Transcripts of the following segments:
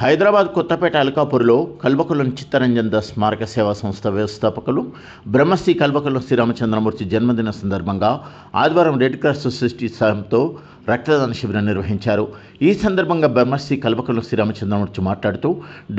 హైదరాబాద్ కొత్తపేట అల్కాపూర్లో కల్వకులం చిత్తరంజన్ దాస్ స్మారక సేవా సంస్థ వ్యవస్థాపకులు బ్రహ్మశ్రీ కల్వకులం శ్రీరామచంద్రమూర్తి జన్మదిన సందర్భంగా ఆదివారం రెడ్ క్రాస్ సొసైటీ సాయంతో రక్తదాన శిబిరం నిర్వహించారు. ఈ సందర్భంగా బ్రహ్మశ్రీ కల్వకులం శ్రీరామచంద్రమూర్తి మాట్లాడుతూ,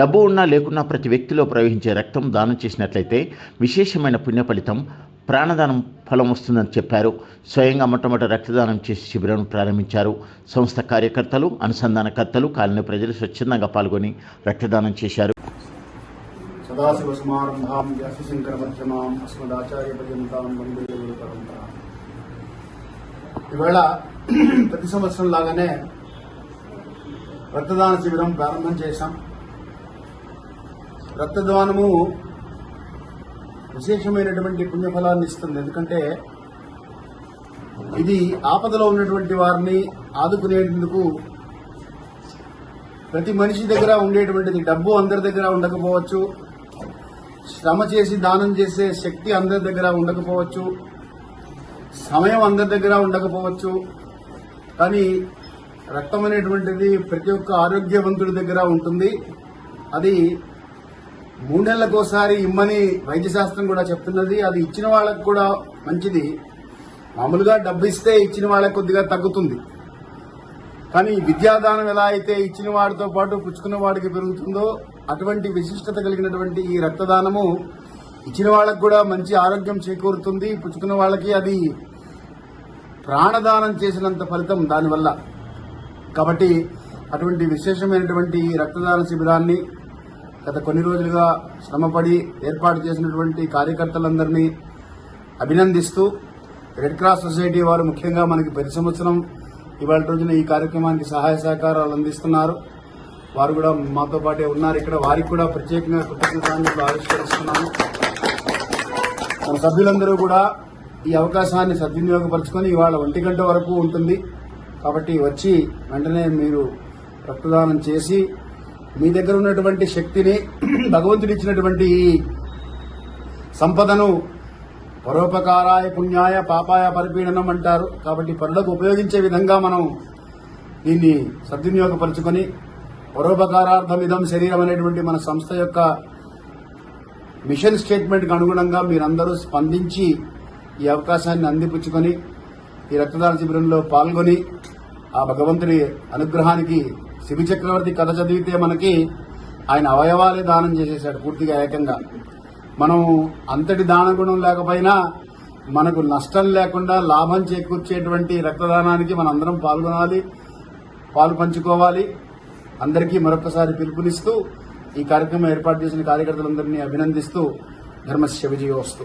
డబ్బు ఉన్నా లేకున్నా ప్రతి వ్యక్తిలో ప్రవహించే రక్తం దానం చేసినట్లయితే విశేషమైన పుణ్య ఫలితం ప్రాణదానం ఫలం వస్తుందని చెప్పారు. స్వయంగా మొట్టమొదటి రక్తదానం చేసి శిబిరం ప్రారంభించారు. సంస్థ కార్యకర్తలు, అనుసంధానకర్తలు, కాలనీ ప్రజలు స్వచ్ఛందంగా పాల్గొని రక్తదానం చేశారు. సదాశివ సమారంభాం వ్యాసశంకర మధ్యమాం అస్మదాచార్య పర్యంతాం వందే గురు పరంపరాం. ఇవాళ ప్రతి సంవత్సరం లాగానే రక్తదాన శిబిరం ప్రారంభం చేశాం. రక్తదానము విశేషమైనటువంటి పుణ్యఫలాన్ని ఇస్తుంది. ఎందుకంటే ఇది ఆపదలో ఉన్నటువంటి వారిని ఆదుకునేందుకు ప్రతి మనిషి దగ్గర ఉండేటువంటిది. డబ్బు అందరి దగ్గర ఉండకపోవచ్చు, శ్రమ చేసి దానం చేసే శక్తి అందరి దగ్గర ఉండకపోవచ్చు, సమయం అందరి దగ్గర ఉండకపోవచ్చు. కానీ రక్తం అనేటువంటిది ప్రతి ఒక్క ఆరోగ్యవంతుడి దగ్గర ఉంటుంది. అది 3 నెలలకోసారి ఇమ్మని వైద్యశాస్త్రం కూడా చెప్తున్నది. అది ఇచ్చిన వాళ్ళకు కూడా మంచిది. మామూలుగా డబ్బు ఇస్తే ఇచ్చిన వాళ్ళకి కొద్దిగా తగ్గుతుంది. కానీ విద్యాదానం ఎలా అయితే ఇచ్చిన వాడితో పాటు పుచ్చుకున్న వాడికి పెరుగుతుందో అటువంటి విశిష్టత కలిగినటువంటి ఈ రక్తదానము ఇచ్చిన వాళ్ళకు కూడా మంచి ఆరోగ్యం చేకూరుతుంది. పుచ్చుకున్న వాళ్ళకి అది ప్రాణదానం చేసినంత ఫలితం దానివల్ల. కాబట్టి అటువంటి విశేషమైనటువంటి ఈ రక్తదాన శిబిరాన్ని గత కొన్ని రోజులుగా శ్రమపడి ఏర్పాటు చేసినటువంటి కార్యకర్తలందరినీ అభినందిస్తూ, రెడ్ క్రాస్ సొసైటీ వారు ముఖ్యంగా మనకి ప్రతి సంవత్సరం ఇవాళ రోజున ఈ కార్యక్రమానికి సహాయ సహకారాలు అందిస్తున్నారు. వారు కూడా మాతో పాటే ఉన్నారు ఇక్కడ. వారికి కూడా ప్రత్యేకంగా కృతజ్ఞతలు ఆవిష్కరిస్తున్నాము. మన సభ్యులందరూ కూడా ఈ అవకాశాన్ని సద్వినియోగపరుచుకొని ఇవాళ 1 గంట వరకు ఉంటుంది. కాబట్టి వచ్చి వెంటనే మీరు రక్తదానం చేసి మీ దగ్గర ఉన్నటువంటి శక్తిని, భగవంతుడిచ్చినటువంటి ఈ సంపదను పరోపకారాయ పుణ్యాయ పాపాయ పరిపీడనం అంటారు. కాబట్టి పరులకు ఉపయోగించే విధంగా మనం దీన్ని సద్వినియోగపరుచుకొని పరోపకారార్థం ఇదం శరీరం అనేటువంటి మన సంస్థ యొక్క మిషన్ స్టేట్మెంట్కి అనుగుణంగా మీరందరూ స్పందించి ఈ అవకాశాన్ని అందిపుచ్చుకొని ఈ రక్తదాన శిబిరంలో పాల్గొని ఆ భగవంతుడి అనుగ్రహానికి, శివ చక్రవర్తి కథ చదివితే మనకి ఆయన అవయవాలే దానం చేసేశాడు పూర్తిగా ఏకంగా. మనం అంతటి దానగుణం లేకపోయినా మనకు నష్టం లేకుండా లాభం చేకూర్చేటువంటి రక్తదానానికి మనం అందరం పాల్గొనాలి, పాలు పంచుకోవాలి. అందరికీ మరొకసారి పిలుపునిస్తూ ఈ కార్యక్రమం ఏర్పాటు చేసిన కార్యకర్తలందరినీ అభినందిస్తూ ధర్మస్య విజయోస్తు.